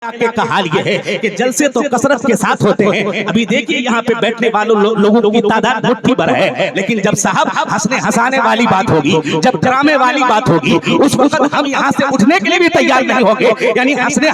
کا حال یہ ہے کہ جلسے تو کثرت کے ساتھ ہوتے ہیں. ابھی دیکھیے یہاں پہ بیٹھنے والوں لوگوں کی تعداد مٹھی بھر ہے, لیکن جب صاحب ہنسنے ہنسانے والی بات ہوگی, جب ڈرامے والی بات ہوگی, اس وقت ہم یہاں سے اٹھنے کے لیے بھی تیار نہیں ہوں گے. یعنی ہنسنا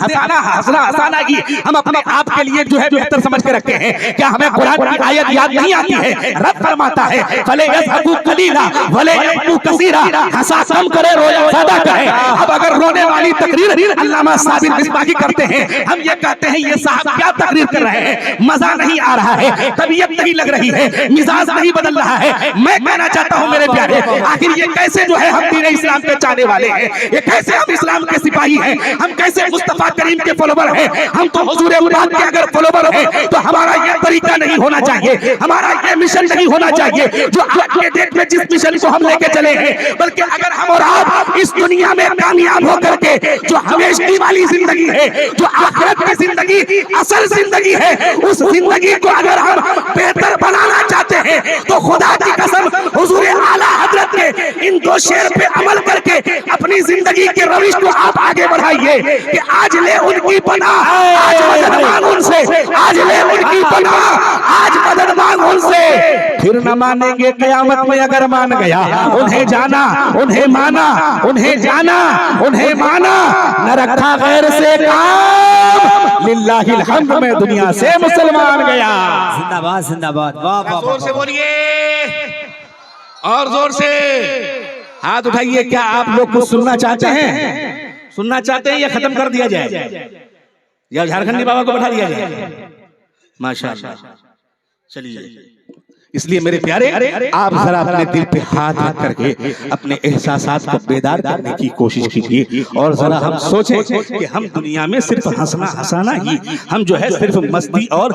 ہنسانا ہی ہم اپنے آپ کے لیے جو ہے بہتر سمجھ کے رکھتے ہیں. کیا ہمیں قرآن کی آیت یاد نہیں آتی ہے؟ رب فرماتا ہے فَلْيَضْحَكُوا قَلِيلًا وَلْيَبْكُوا كَثِيرًا, ہنسا کم کرے رویا زیادہ کرے. اب اگر رونے والی تقریر علامہ صابر مصباحی کرتے ہیں, ہم یہ کہتے ہیں یہ صاحب کیا تقریر کر رہے ہیں, مزہ نہیں آ رہا ہے, طبیعت نہیں لگ رہی ہے, مزاج نہیں بدل رہا ہے. میں کہنا چاہتا ہوں میرے پیارے, آخر یہ کیسے جو ہے ہم دین اسلام کے چاہنے والے ہیں, یہ کیسے ہم اسلام کے سپاہی ہیں, ہم کیسے مصطفیٰ کریم کے فالوور ہیں. ہم تو حضور پاک کے اگر فالوور ہیں تو ہمارا یہ طریقہ نہیں ہونا چاہیے, ہمارا یہ مشن نہیں ہونا چاہیے جو آج کے ڈیٹ میں جس مشن کو ہم لے کے چلے ہیں. بلکہ اگر ہم اور آپ اس دنیا میں کامیاب ہو کر کے جو ہمیشگی والی زندگی ہے, جو آخرت کی زندگی اصل زندگی ہے, اس زندگی کو اگر ہم بہتر بنانا چاہتے ہیں تو خدا کی قسم حضور اعلیٰ حضرت کے ان دو شعر پہ عمل کر کے اپنی زندگی کے روش کو آپ آگے بڑھائیے کہ آج لے ان کی پناہ, آج مدد مانگ ان سے, آج لے ان کی پناہ, آج مدد مانگ ان سے. پھر نہ مانیں گے قیامت میں اگر مان گیا, انہیں جانا انہیں مانا, انہیں جانا انہیں مانا, نہ رکھا غیر سے کام, للہ الحمد میں دنیا سے مسلمان گیا. زندہ باد زندہ باد, واہ واہ, زور سے بولیے اور زور سے ہاتھ اٹھائیے. کیا آپ لوگ کچھ سننا چاہتے ہیں؟ سننا چاہتے ہیں یا ختم کر دیا جائے یا جھارکھنڈی بابا کو بٹھا دیا جائے؟ ماشاءاللہ, چلیے. اس لیے میرے پیارے آپ ذرا اپنے دل پہ ہاتھ رکھ کر کے اپنے احساسات کو بیدار کرنے کی کوشش کیجیے, اور ذرا ہم سوچیں کہ ہم دنیا میں صرف ہنسنا ہنسانا ہی, ہم جو ہے صرف مستی اور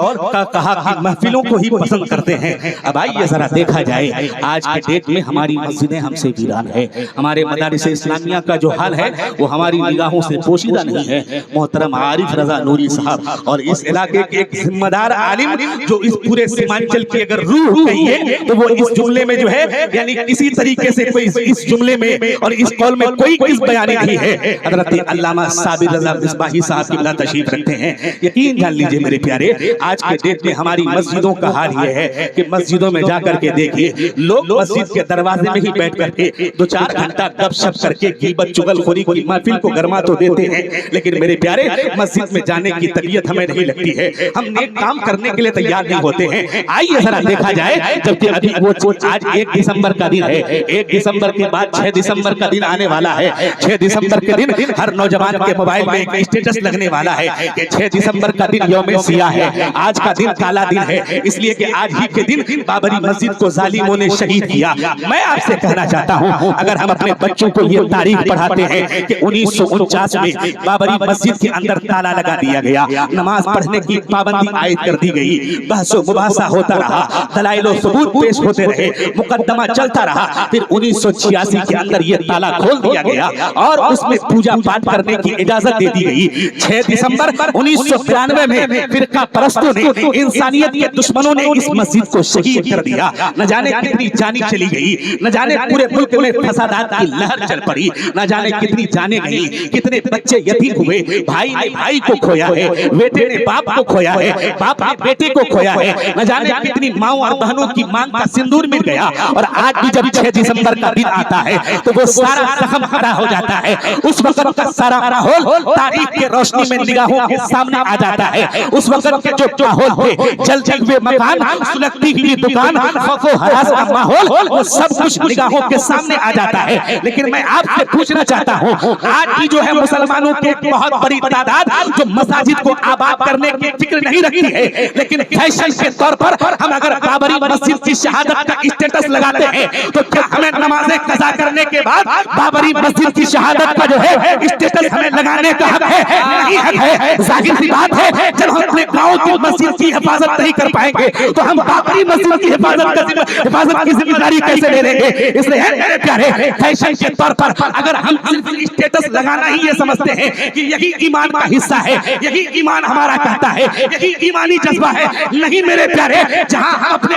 کہا کی محفلوں کو ہی پسند کرتے ہیں. اب آئیے ذرا دیکھا جائے آج کے ڈیٹ میں ہماری مسجدیں ہم سے ویران ہے, ہمارے مدارس اسلامیہ کا جو حال ہے وہ ہماری نگاہوں سے پوشیدہ نہیں ہے. محترم عارف رضا نوری صاحب اور اس علاقے کے ایک ذمہ دار عالم جو اس پورے سیمانچل کی اگر روح تو وہ اس جملے میں جو ہے یعنی کسی طریقے سے کوئی اس جملے میں اور اس قول میں کوئی کس بیانی نہیں ہے. حضرت علامہ صابر رضا مصباحی صاحب کی بلا تشریف رکھتے ہیں. یقین جان لیجئے میرے پیارے, آج کے ڈیٹ میں ہماری مسجدوں کا حال یہ ہے کہ مسجدوں میں جا کر کے دیکھیے لوگ مسجد کے دروازے میں ہی بیٹھ کر کے 2-4 گھنٹہ گپ شپ کر کے غیبت چغل خوری کی محفل کو گرما تو دیتے ہیں, لیکن میرے پیارے مسجد میں جانے کی طبیعت ہمیں نہیں لگتی ہے, ہم نیک کام کرنے کے لیے تیار نہیں ہوتے ہیں. آئیے ذرا دیکھا جائے, جبکہ ابھی وہ آج 1 دسمبر کا دن ہے, 1 دسمبر کے بعد 6 دسمبر کا دن آنے والا ہے. 6 دسمبر کے دن ہر نوجوان کے موبائل میں ایک اسٹیٹس لگنے والا ہے کہ 6 دسمبر کا دن یوم سیاہ ہے, آج کا دن کالا دن ہے, اس لیے کہ آج ہی کے دن بابری مسجد کو ظالموں نے شہید کیا. میں آپ سے کہنا چاہتا ہوں اگر ہم اپنے بچوں کو یہ تاریخ پڑھاتے ہیں کہ 1949 میں بابری مسجد کے اندر تالا لگا دیا گیا, نماز پڑھنے کی پابندی عائد کر دی گئی, بحث و مباحثہ ہوتا رہا, دلائل و ثبوت پیش ہوتے رہے, مقدمہ چلتا رہا, پھر 1986 کے اندر یہ تالا کھول دیا گیا اور اس میں پوجا پاٹ کرنے کی اجازت دے دی گئی. 6 دسمبر 1993 میں فرقہ پرستوں نے, انسانیت کے دشمنوں نے اس مسجد کو شہید کر دیا. نہ جانے کتنی جانیں چلی گئی, نہ جانے پورے ملک میں فسادات کی لہر چل پڑی, نہ جانے کتنی جانیں گئی, کتنے بچے یتیم ہوئے, بھائی نے بھائی کو کھویا ہے, بیٹے نے باپ کو کھویا ہے, باپ نے بیٹے کو کھویا ہے, نہ جانے کتنی ماؤں اور بہنوں کی مانگ کا سندور مل گیا. اور آج بھی جب 6 دسمبر کا دن آتا ہے تو وہ سارا زخم ہرا ہو جاتا ہے. اس وقت کا سارا ماحول تاریخ کے روشنی میں نگاہوں کے سامنے آ جاتا ہے. اس وقت کے جو ماحول تھے, جلتے ہوئے مکان, سلگتی ہوئی دکان, خوف و ہراس کا ماحول, وہ سب کچھ نگاہوں کے سامنے آ جاتا ہے. لیکن میں آپ سے پوچھنا چاہتا ہوں, آج بھی جو ہے مسلمانوں کی ایک بہت بڑی تعداد جو مساجد کو آباد کرنے کی فکر نہیں رکھتی ہے, لیکن فیشن کے طور پر ہم اگر بابری مسجد کی شہادت کا اسٹیٹس لگاتے ہیں تو کیا ہمیں نمازیں قضا کرنے کے بعد بابری مسجد کی شہادت کا جو ہے اسٹیٹس ہمیں لگانے کا حق ہے؟ نہیں حق ہے. ظاہر سی بات ہے جب ہم اپنے گاؤں کی مسجد کی حفاظت نہیں کر پائیں گے تو ہم بابری مسجد کی حفاظت کی ذمہ داری کیسے لے لیں گے؟ اس لیے میرے پیارے فیشن کے طور پر اگر ہم صرف اسٹیٹس لگانا ہی یہ سمجھتے ہیں کہ یہی ایمان کا حصہ ہے, یہی ایمان ہمارا کہتا ہے, یہی ایمانی جذبہ ہے, نہیں میرے پیارے. جہاں ہم اپنے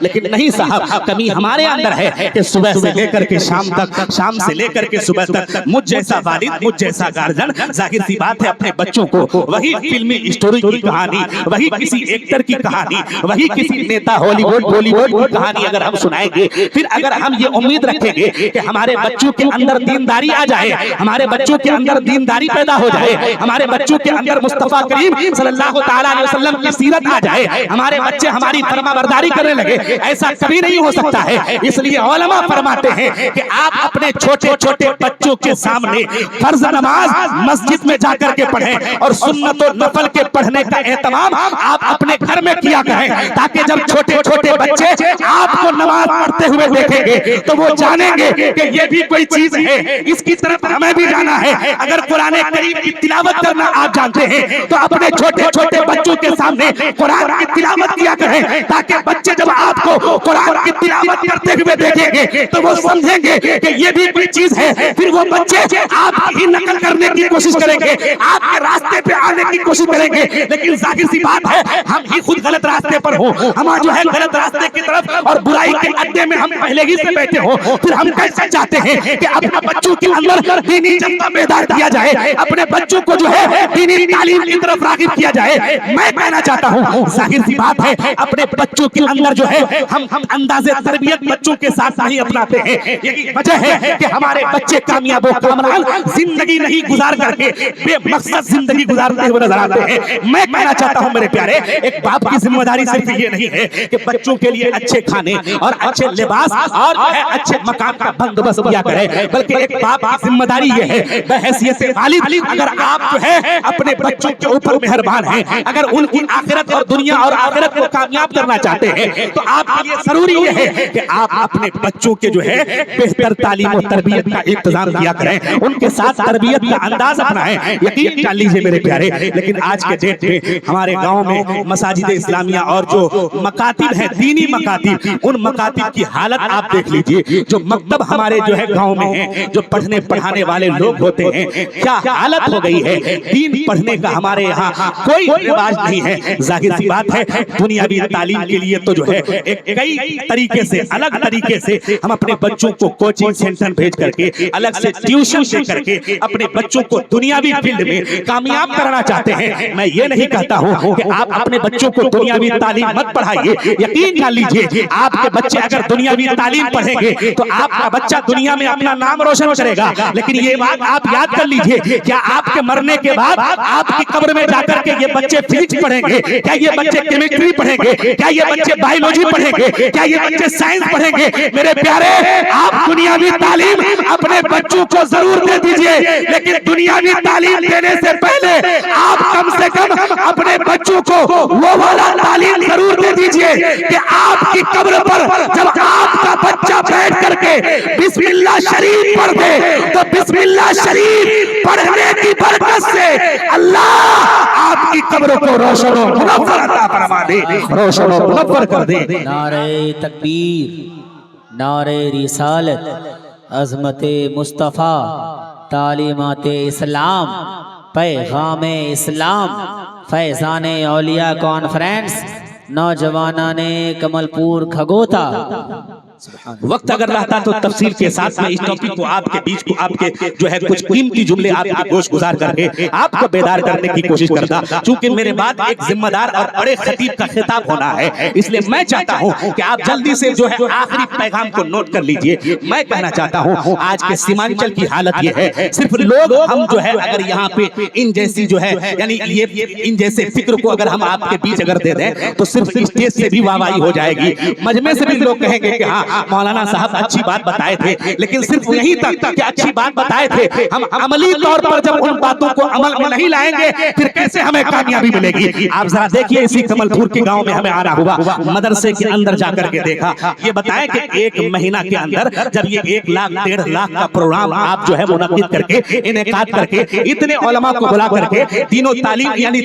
لیکن نہیں صاحب، کمی ہمارے اندر ہے کہ صبح سے لے کر کے شام تک، شام سے لے کر کے صبح تک مجھ جیسا والد، مجھ جیسا گارجن، ظاہر سی بات ہے اپنے بچوں کو وہی فلمی اسٹوری کی کہانی، وہی کسی ایکٹر کی کہانی، وہی کسی نیتا ہالی ووڈ بالی ووڈ کی کہانی اگر ہم سنائیں گے، پھر اگر ہم یہ امید رکھیں گے کہ ہمارے بچوں کے اندر دینداری آ جائے، ہمارے بچوں کے اندر دینداری پیدا ہو جائے، ہمارے بچوں کے اندر مصطفیٰ کریم صلی اللہ تعالیٰ علیہ وسلم کی سیرت آ جائے، ہمارے بچے ہماری فرما برداری کرنے لگے، ایسا کبھی نہیں ہو سکتا ہے۔ اس لیے علماء فرماتے ہیں کہ آپ اپنے چھوٹے چھوٹے بچوں کے سامنے فرض نماز مسجد میں جا کر کے پڑھیں، اور سنت و نفل کے پڑھنے کا اہتمام آپ اپنے گھر میں کیا کریں، تاکہ جب چھوٹے چھوٹے بچے آپ کو نماز پڑھتے ہوئے دیکھیں گے تو وہ جانیں گے کہ یہ بھی کوئی چیز ہے، اس کی طرف ہمیں بھی جانا ہے۔ اگر قرآن کریم کی تلاوت کرنا آپ جانتے ہیں تو اپنے چھوٹے چھوٹے بچوں کے سامنے قرآن کی تلاوت کیا کریں، تاکہ بچے جب آپ کو قرآن کی تلاوت کرتے ہوئے دیکھیں گے تو وہ سمجھیں گے کہ یہ بھی کوئی چیز ہے، پھر وہ بچے آپ کی نقل کرنے کی کوشش کریں گے، آپ کے راستے پہ آنے کی کوشش کریں گے۔ لیکن ظاہر سی بات ہے ہم ہی خود غلط راستے پر ہوں، ہم جو ہے غلط راستے کی طرف اور برائی کے اڈے میں ہم پہلے ہی سے بیٹھے ہوں، پھر ہم کیسے چاہتے ہیں کہ اپنے بچوں کے اندر دینی جذبہ بیدار کیا جائے، اپنے بچوں کو جو ہے دینی تعلیم کی طرف راغب کیا جائے۔ میں کہنا چاہتا ہوں ظاہر سی بات ہے اپنے بچوں کے اندر جو ہے ہم انداز تربیت بچوں کے ساتھ نہیں اپناتے ہیں، یہی وجہ ہے کہ ہمارے بچے کامیاب و کامران زندگی نہیں گزار کر کے بے مقصد زندگی گزارتے ہوئے نظر آتے ہیں۔ میں کہنا چاہتا ہوں میرے پیارے، ایک باپ کی ذمہ داری صرف یہ نہیں ہے کہ بچوں کے لیے اچھے کھانے اور اچھے لباس اور جو ہے اچھے مکان کا بندوبست کیا کرے، بلکہ ایک باپ کی ذمہ داری یہ ہے بحیثیت والد، اگر آپ جو ہے اپنے بچوں کے اوپر مہربان ہیں، اگر ان کی آخرت اور دنیا اور آخرت کو کامیاب کرنا چاہتے ہیں، تو آپ کے لیے ضروری یہ ہے کہ آپ اپنے بچوں کے جو ہے بہتر تعلیم و تربیت کا انتظام کیا کریں، ان کے ساتھ تربیت کا انداز اپنائیں۔ یقین جان لیجیے میرے پیارے، لیکن آج کے ڈیٹ میں ہمارے گاؤں میں مساجد اسلامیہ اور جو مکاتب ہیں، دینی مکاتب، ان مکاتب کی حالت آپ دیکھ لیجیے، جو مکتب ہمارے جو ہے گاؤں میں ہیں، جو پڑھنے پڑھانے والے لوگ ہوتے ہیں، کیا حالت ہو گئی ہے۔ دین پڑھنے کا ہمارے یہاں کوئی رواج نہیں ہے۔ ظاہر سی بات ہے دنیاوی تعلیم کے لیے تو جو ہے کئی طریقے سے، الگ طریقے سے ہم اپنے بچوں کو کوچنگ سینٹر بھیج کر کے، الگ سے ٹیوشن دے کر کے اپنے بچوں کو دنیاوی فیلڈ میں کامیاب کرنا چاہتے ہیں۔ میں یہ نہیں کہتا ہوں کہ آپ اپنے بچوں کو دنیاوی تعلیم مت پڑھائیے، یقین جان لیجیے آپ کے بچے اگر دنیاوی تعلیم پڑھیں گے تو آپ کا بچہ دنیا میں اپنا نام روشن کرے گا، لیکن یہ بات آپ یاد کر لیجیے، کیا آپ کے مرنے کے بعد آپ کی قبر میں جا کر کے یہ بچے فزکس پڑھیں گے؟ کیا یہ بچے کیمسٹری پڑھیں گے؟ کیا یہ بچے بایولوجی پڑھیں گے؟ کیا یہ بچے سائنس پڑھیں گے؟ میرے پیارے، آپ دنیاوی تعلیم اپنے بچوں کو ضرور دے دیجئے، لیکن دنیاوی تعلیم دینے سے پہلے آپ کم سے کم اپنے بچوں کو وہ والا تعلیم ضرور دے دیجئے کہ آپ کی قبر پر جب آپ کا بچہ بیٹھ کر کے بسم اللہ شریف پڑھ دے تو بسم اللہ شریف پڑھنے کی برکت سے اللہ آپ کی قبر کو روشن و منور عطا فرما دے، روشن و منور کر دے۔ نعرہ تکبیر، نعرہ رسالت، عظمت مصطفیٰ، تعلیمات اسلام، پیغام اسلام، فیضان اولیاء کانفرنس، نوجوانان کمل پور کھگوتا۔ وقت اگر رہتا تو تفصیل کے ساتھ میں اس ٹاپک کو آپ کے بیچ کو آپ کے جو ہے کچھ قیمتی جملے آپ کی گوش گزار کر کے آپ کو بیدار کرنے کی کوشش کرتا، چونکہ میرے بعد ایک ذمہ دار اور بڑے خطیب کا خطاب ہونا ہے، اس لیے میں چاہتا ہوں کہ آپ جلدی سے جو ہے آخری پیغام کو نوٹ کر لیجئے۔ میں کہنا چاہتا ہوں آج کے سیمانچل کی حالت یہ ہے، صرف لوگ ہم جو ہے اگر یہاں پہ ان جیسی جو ہے یعنی یہ ان جیسے فکر کو اگر ہم آپ کے بیچ اگر دے دیں تو صرف اسٹیج سے بھی واہوائی ہو جائے گی، مجمع سے بھی لوگ کہیں گے کہ ہاں مولانا صاحب اچھی بات بتائے تھے، لیکن صرف یہیں تک کہ اچھی بات بتائے تھے، ہم عملی طور پر جب ان باتوں کو عمل میں نہیں لائیں گے پھر کیسے ہمیں کامیابی ملے گی۔ آپ ذرا دیکھیے اسی کمل پور کے گاؤں میں ہمیں آنا ہوا، مدرسے کے اندر جا کر کے دیکھا، یہ بتائیں کہ ایک مہینہ کے اندر جب یہ 1 لاکھ 1.5 لاکھ کا پروگرام آپ جو ہے منعقد کر کے انعقاد کر کے اتنے علماء کو بلا کر کے دینوں تعلیم یعنی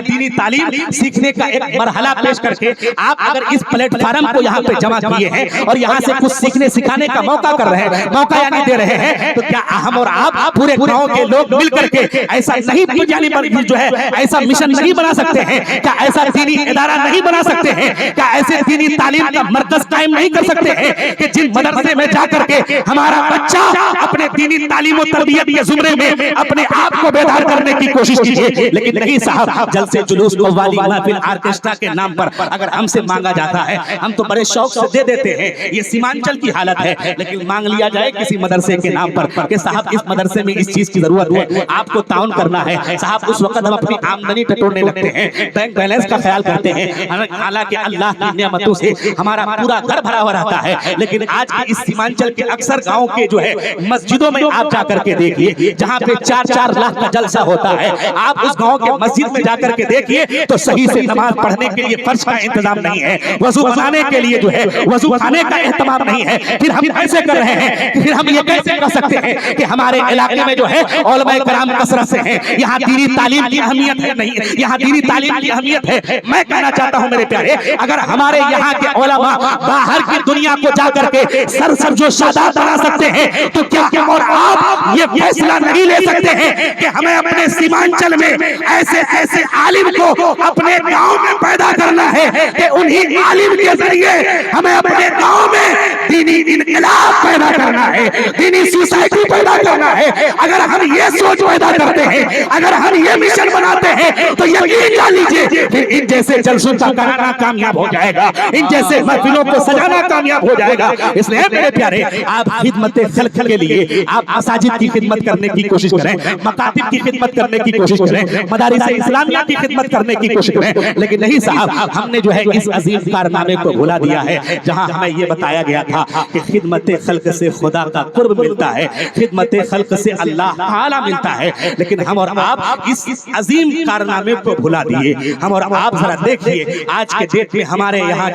دینی تعلیم سیکھنے کا ایک مرحلہ پیش کر کے آپ اگر اس پلیٹ فارم کو یہاں پہ جمع کیے ہیں اور یہاں سے کچھ سیکھنے سکھانے کا موقع کر رہے ہیں، موقع یعنی دے رہے ہیں، تو کیا ہم اور آپ پورے گاؤں کے لوگ مل کر کے ایسا نہیں یعنی جو ہے ایسا مشن نہیں بنا سکتے ہیں؟ کیا ایسا دینی ادارہ نہیں بنا سکتے ہیں؟ کیا ایسے دینی تعلیم کا مرکز قائم نہیں کر سکتے ہیں کہ جن مدرسے میں جا کر کے ہمارا بچہ اپنے دینی تعلیم و تربیت کے زمرے میں اپنے آپ کو بیدار کرنے کی کوشش کیجیے؟ لیکن نہیں صاحب، جلسے جلوس قوالی محفل آرکیسٹرا کے نام پر اگر ہم سے مانگا جاتا ہے ہم تو بڑے شوق سے دے دیتے ہیں، یہ سیمانچل کی حالت ہے، لیکن مانگ لیا جائے کسی مدرسے کے نام پر کہ صاحب اس مدرسے میں اس چیز کی ضرورت ہے، آپ کو تعاون کرنا ہے، صاحب اس وقت ہم اپنی آمدنی ٹٹوڑنے لگتے ہیں، بینک بیلنس کا خیال کرتے ہیں، حالانکہ اللہ کی نعمتوں سے ہمارا پورا گھر بھرا ہوا رہتا ہے۔ لیکن آج کی اس سیمانچل کے اکثر گاؤں کے جو ہے مسجدوں میں آپ جا کر کے دیکھیے، جہاں پہ 4-4 لاکھ کا جلسہ ہوتا ہے، آپ اس گاؤں کے مسجد میں جا کر کے دیکھیے تو صحیح سے نماز پڑھنے کے لیے فرش کا انتظام نہیں ہے، وضو بنانے کے لیے جو ہے وضو خانے کا اہتمام نہیں ہے۔ پھر ہم ایسے کر رہے ہیں، پھر ہم یہ کیسے کر سکتے ہیں کہ ہمارے علاقے میں جو ہے علماء کرام کثرت سے ہیں، یہاں دینی تعلیم کی اہمیت ہے نہیں، یہاں دینی تعلیم کی اہمیت ہے۔ میں کہنا چاہتا ہوں میرے پیارے، اگر ہمارے یہاں کے علماء باہر کی دنیا کو جا کر کے سر جو شاداب بنا سکتے ہیں، تو کیا ہم اور آپ یہ فیصلہ نہیں لے سکتے ہیں کہ ہمیں اپنے سیمانچل میں ایسے ایسے عالم کو اپنے گاؤں میں پیدا کرنا ہے کہ انہی عالم کے ذریعے ہمیں اپنے گاؤں میں دینی انقلاب پیدا کرنا ہے، دینی سوسائٹی پیدا کرنا ہے۔ اگر ہم یہ سوچ پیدا کرتے ہیں، اگر ہم یہ مشن بناتے ہیں، تو یقین جان لیجیے پھر ان جیسے جلسوں کا کرانا کامیاب ہو جائے گا، ان جیسے محفلوں کو سجانا کامیاب ہو جائے گا۔ اس لیے میرے پیارے، آپ خدمت خلق کے لیے آپ مساجد کی خدمت کرنے کی کوشش کریں، مکاتب کی خدمت کرنے کی کوشش کریں، مدارس اسلامیہ کی خدمت کرنے کی کوشش کریں، لیکن نہیں صاحب، ہم نے جو ہے اس عظیم کارنامے کو بھلا دیا ہے جہاں ہمیں یہ بتایا گیا تھا کہ خدمت خلق سے خدا کا قرب ملتا ہے، خدمت خلق سے اللہ تعالی ملتا ہے، لیکن ہم اور آپ اس عظیم کارنامے کو بھلا دیے۔ ہم اور آپ ذرا دیکھیے آج کے ڈیٹ میں ہمارے یہاں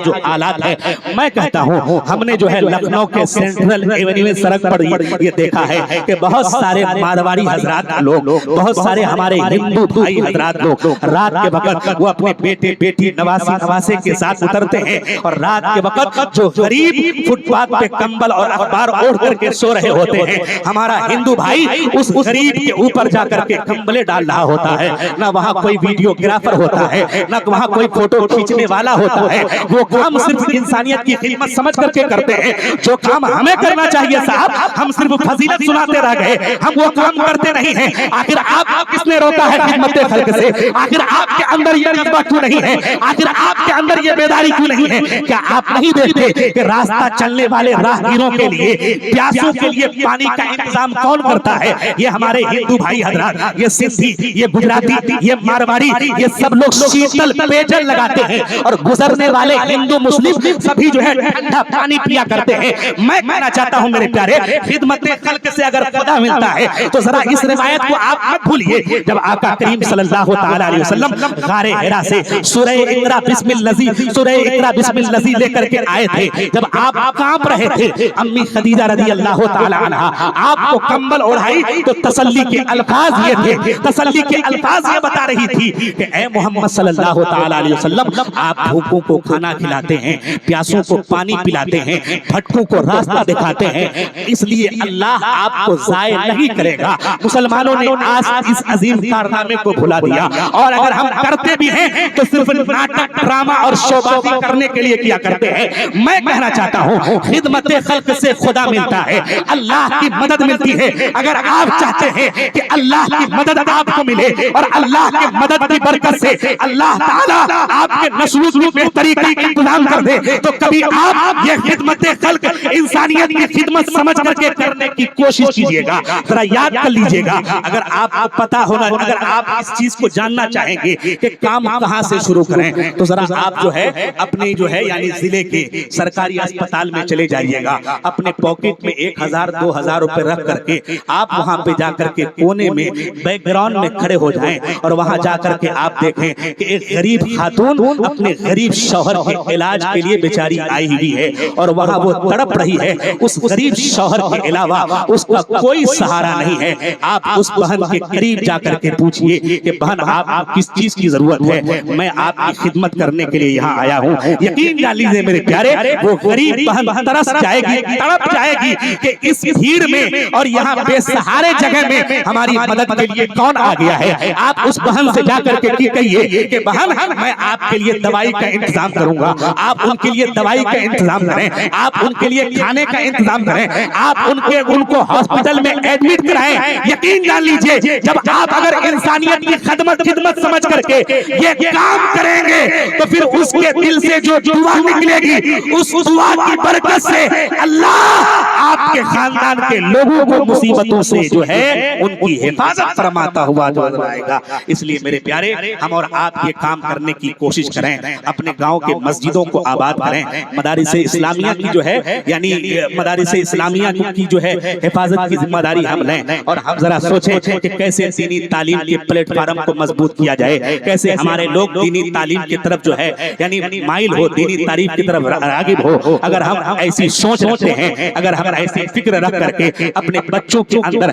جو حالات ہے، میں کہتا ہوں ہم نے جو ہے لکھنؤ کے سینٹرل ایونیو سڑک پر یہ دیکھا ہے کہ بہت سارے مارواڑی حضرات لوگ، بہت سارے ہمارے ہندو بھائی حضرات لوگ رات کے وقت وہ اپنے بیٹے بیٹی نواسی نواسے کے ساتھ اترتے ہیں، اور رات کے وقت جو غریب فٹ پاتھ پہ کمبل اور اخبار اوڑھ کر کے سو رہے ہوتے ہیں، ہمارا ہندو بھائی اس غریب کے اوپر جا کر کے کمبلے ڈال رہا ہوتا ہے، نہ وہاں کوئی ویڈیوگرافر ہوتا ہے، نہ وہاں کوئی فوٹو کھینچنے والا ہوتا ہے، وہ کام صرف انسانیت کی خدمت سمجھ کر کے کرتے ہیں۔ جو کام ہمیں کرنا چاہیے صاحب، ہم صرف فضیلت سناتے رہ گئے، ہم وہ کام کرتے نہیں ہیں۔ آخر آپ کس نے روکا ہے خدمت خلق سے؟ آخر آپ کے اندر یہ جذبہ کیوں نہیں ہے؟ آخر آپ کے اندر یہ بیداری کیوں نہیں ہے؟ کیا آپ نہیں دیکھتے کہ راستہ چلنے والے راہگیروں کے لیے، پیاسوں کے لیے پانی کا انتظام کون کرتا ہے؟ یہ ہمارے ہندو بھائی حضرات، یہ سندھی، یہ گجراتی، یہ مارواڑی، یہ سب لوگ شیتل پیجل لگاتے ہیں، اور گزرنے والے ہندو مسلم سبھی جو ہے ٹھنڈا پانی پیا کرتے ہیں۔ میں کہنا چاہتا ہوں میرے پیارے، خدمت خلق سے اگر خدا ملتا ہے تو ذرا اس روایت کو آپ مت بھولیے، جب آقا کریم صلی اللہ تعالی علیہ وسلم غار حرا سے سورہ اقرا بسم الذی لے کر کے آئے تھے، جب آپ کانپ رہے تھے، امی خدیجہ رضی اللہ تعالی عنہا آپ کو کمبل اوڑھائی تو تسلی کے الفاظ یہ تھے، تسلی کے الفاظ یہ بتا رہی تھی کہ اے محمد صلی اللہ تعالی علیہ وسلم، آپ بھوکوں کو کھانا کھلاتے ہیں، پیاسوں کو پانی پلاتے ہیں، بھٹکوں کو راستہ دکھاتے ہیں، اس لیے اللہ آپ کو ضائع نہیں کرے گا۔ مسلمانوں نے آج اس عظیم کارنامے کو بھلا دیا، اور اگر ہم کرتے بھی ہیں تو صرف ناٹک، ڈرامہ اور شوبازی کرنے کے لیے کیا کرتے ہیں۔ میں کہنا چاہتا ہوں خدمت خلق سے خدا ملتا ہے، اللہ کی مدد ملتی ہے۔ اگر آپ چاہتے ہیں کہ اللہ کی مدد آپ کو ملے اور اللہ کی مدد کی برکت سے اللہ تعالیٰ آپ کے نسلوں میں بہتری کا انتظام کر دے، تو کبھی آپ یہ خدمت خلق انسانیت کی خدمت سمجھ کر کے کرنے کی کوشش کیجئے گا۔ ذرا یاد کر لیجئے گا، اگر آپ کو پتا ہونا، اگر آپ اس چیز کو جاننا چاہیں گے کہ کام کہاں سے شروع کریں، تو ذرا آپ جو ہے اپنی جو ہے یعنی ضلع کے سرکاری اسپتال میں چلے جائیے گا، اپنے پاکٹ میں 1000-2000 روپے رکھ کر کے آپ وہاں پہ جا کر کے کونے میں بیک گراؤنڈ میں کھڑے ہو جائیں، اور وہاں جا کر کے آپ دیکھیں کہ ایک غریب خاتون اپنے غریب شوہر کے علاج کے لیے بیچاری آئی ہوئی ہے، اور وہاں وہ تڑپ رہی ہے، اس غریب شوہر کے علاوہ اس کا کوئی سہارا نہیں ہے۔ آپ اس بہن کے قریب جا کر کے پوچھئے کہ بہن آپ کس چیز کی ضرورت ہے، میں آپ کی خدمت کرنے کے لیے یہاں آیا ہوں۔ یقین جان لیجیے میرے پیارے پیارے وہ غریب بہن ترس جائے گی, تڑپ جائے گی کہ اس بھیڑ میں اور یہاں بے سہارے جگہ میں ہماری مدد کے لیے کون آ گیا ہے. آپ اس بہن سے جا کر کے کہیے کہ بہن میں آپ کے لیے دوائی کا انتظام کروں گا, آپ ان کے لیے دوائی کا انتظام کریں, آپ ان کے لیے کھانے کا انتظام کریں, آپ ان کو ہاسپٹل میں ایڈمٹ کرائیں. یقین جان لیجئے جب آپ اگر انسانیت کی خدمت سمجھ کر کے یہ کام کریں گے تو پھر اس کے دل سے جو دعا نکلے گی اس دعا کی برکت سے اللہ آپ کے خاندان کے لوگوں کو مصیبتوں سے جو ہے ان کی حفاظت فرماتا ہوا جو نظر آئے گا. اس لیے میرے پیارے ہم اور آپ یہ کام کرنے کی کوشش کریں, اپنے گاؤں کے مسجدوں کو آباد کریں, مدارس اسلامیہ کی جو ہے یعنی مدارس اسلامیہ کی جو ہے حفاظت کی ذمہ داری ہم لیں, اور ہم ذرا سوچیں کہ کیسے دینی تعلیم کے پلیٹ فارم کو مضبوط کیا جائے, کیسے ہمارے لوگ دینی تعلیم کی طرف جو ہے یعنی مائل ہو, دینی تعلیم کی طرف راغب ہو. اگر ہم ایسی سوچ رکھتے ہیں, اگر ہم ایسی فکر رکھ کر کے اپنے بچوں کے اندر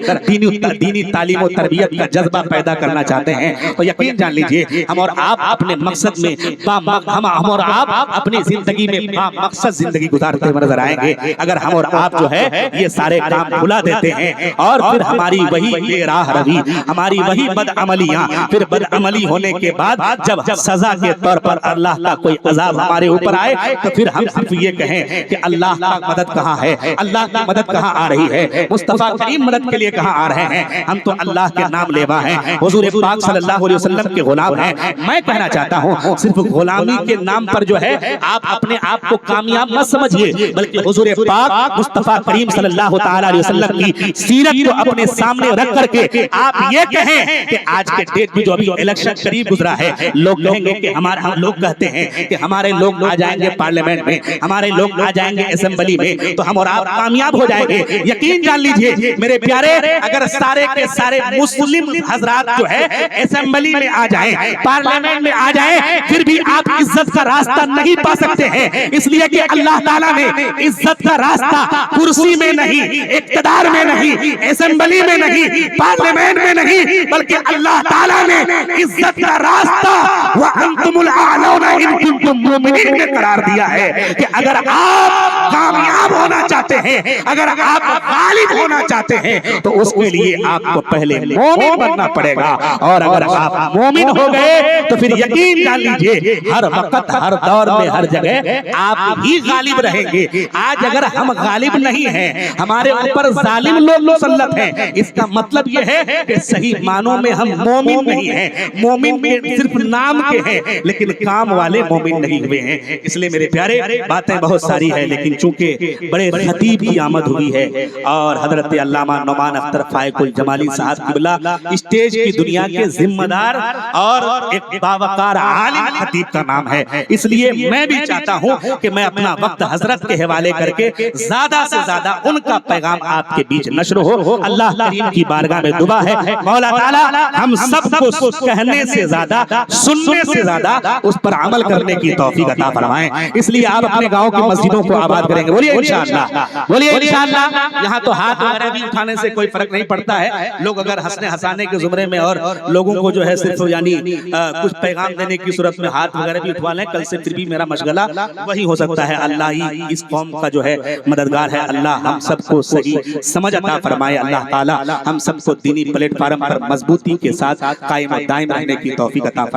دینی تعلیم و تربیت کا جذبہ پیدا کرنا چاہتے ہیں تو یقین جان لیجئے ہم اور آپ اپنے مقصد میں ہم اور آپ اپنی زندگی میں مقصد زندگی گزارتے ہوئے نظر آئیں گے. اگر ہم اور آپ جو ہے یہ سارے کام بھلا دیتے ہیں اور پھر ہماری وہی بے راہ روی, ہماری وہی بدعملیاں, پھر بدعملی ہونے کے بعد جب سزا کے طور پر اللہ کا کوئی عذاب ہمارے اوپر آئے تو پھر ہم صرف یہ کہیں کہ اللہ کا مدد کہاں ہے, اللہ کی مدد کہاں آ رہی ہے, مصطفیٰ کریم مدد کے لیے کہاں آ رہے ہیں. ہم تو اللہ کے نام لیوا ہیں, حضور پاک صلی اللہ علیہ وسلم کے غلام ہیں. میں کہنا چاہتا ہوں صرف غلامی کے نام پر جو ہے آپ اپنے آپ کو کامیاب مت سمجھیے, بلکہ حضور پاک مصطفیٰ کریم صلی اللہ تعالی علیہ وسلم کی سیرت کو اپنے سامنے رکھ کر کے آپ یہ کہیں کہ آج کے ڈیٹ میں جو ابھی الیکشن قریب گزرا ہے, لوگ کہیں گے کہ ہم لوگ کہتے ہیں کہ ہمارے لوگ آ جائیں گے پارلیمنٹ میں, ہمارے لوگ آ جائیں گے اسمبلی میں تو ہم اور آپ کامیاب ہو جائیں گے. یقین جان لیجئے میرے پیارے اگر سارے کے سارے مسلم حضرات جو ہے اسمبلی میں آ جائیں, پارلیمنٹ میں آ جائیں, پھر بھی آپ عزت کا راستہ نہیں پا سکتے ہیں, اس لیے کہ اللہ تعالیٰ نے عزت کا راستہ کرسی میں نہیں, اقتدار میں نہیں, اسمبلی میں نہیں, پارلیمنٹ میں نہیں, بلکہ اللہ تعالیٰ نے عزت کا راستہ وَأَنْتُمُ الْأَعْلَوْنَ إِن كُنتُم مُؤْمِنِينَ میں قرار دیا ہے کہ اگر آپ کامیاب ہونا چاہتے ہیں, اگر آپ غالب ہونا چاہتے ہیں تو اس کے لیے آپ کو پہلے مومن بننا پڑے گا, اور اگر آپ مومن ہو گئے تو پھر یقین جان لیجئے ہر وقت ہر دور میں ہر جگہ آپ ہی غالب رہیں گے. آج اگر ہم غالب نہیں ہیں, ہمارے اوپر ظالم لوگ مسلط ہیں, اس کا مطلب یہ ہے کہ صحیح معنوں میں ہم مومن نہیں ہیں, مومن صرف نام کے ہیں لیکن کام والے مومن نہیں ہوئے ہیں. اس لیے میرے پیارے باتیں بہت ساری ہیں, لیکن چونکہ بڑے خطیب کی آمد ہوئی ہے اور حضرت علامہ نعمان اختر فائق الجمالی صاحب قبلہ اسٹیج کی دنیا کے ذمہ دار اور ایک باوقار عالم خطیب کا نام ہے, اس لیے میں بھی چاہتا ہوں کہ میں اپنا وقت حضرت کے حوالے کر کے زیادہ سے زیادہ ان کا پیغام آپ کے بیچ نشر ہو. اللہ کریم کی بارگاہ میں دعا ہے مولا تعالی ہم سب کو کہنے سے زیادہ سننے سے زیادہ اس پر عمل کرنے کی توفیق عطا فرمائیں. اس لیے آپ اپنے گاؤں کی مسجدوں کو آباد کریں گے, بولیے انشاءاللہ, بولیے انشاءاللہ. یہاں تو ہاتھ وغیرہ بھی اٹھانے سے کوئی فرق نہیں پڑتا ہے, لوگ اگر ہنسنے ہنسانے کے زمرے میں اور لوگوں کو جو ہے صرف یعنی کچھ پیغام دینے کی صورت میں ہاتھ وغیرہ بھی اٹھوا لیں, کل سے پھر بھی میرا مشغلہ وہی ہو سکتا ہے. اللہ ہی اس قوم کا جو ہے مددگار ہے, اللہ ہم سب کو صحیح سمجھ عطا فرمائے. اللہ تعالی ہم سب کو دینی پلیٹ فارم پر مضبوطی کے ساتھ قائم و دائم رہنے کی توفیق عطا فرمائے.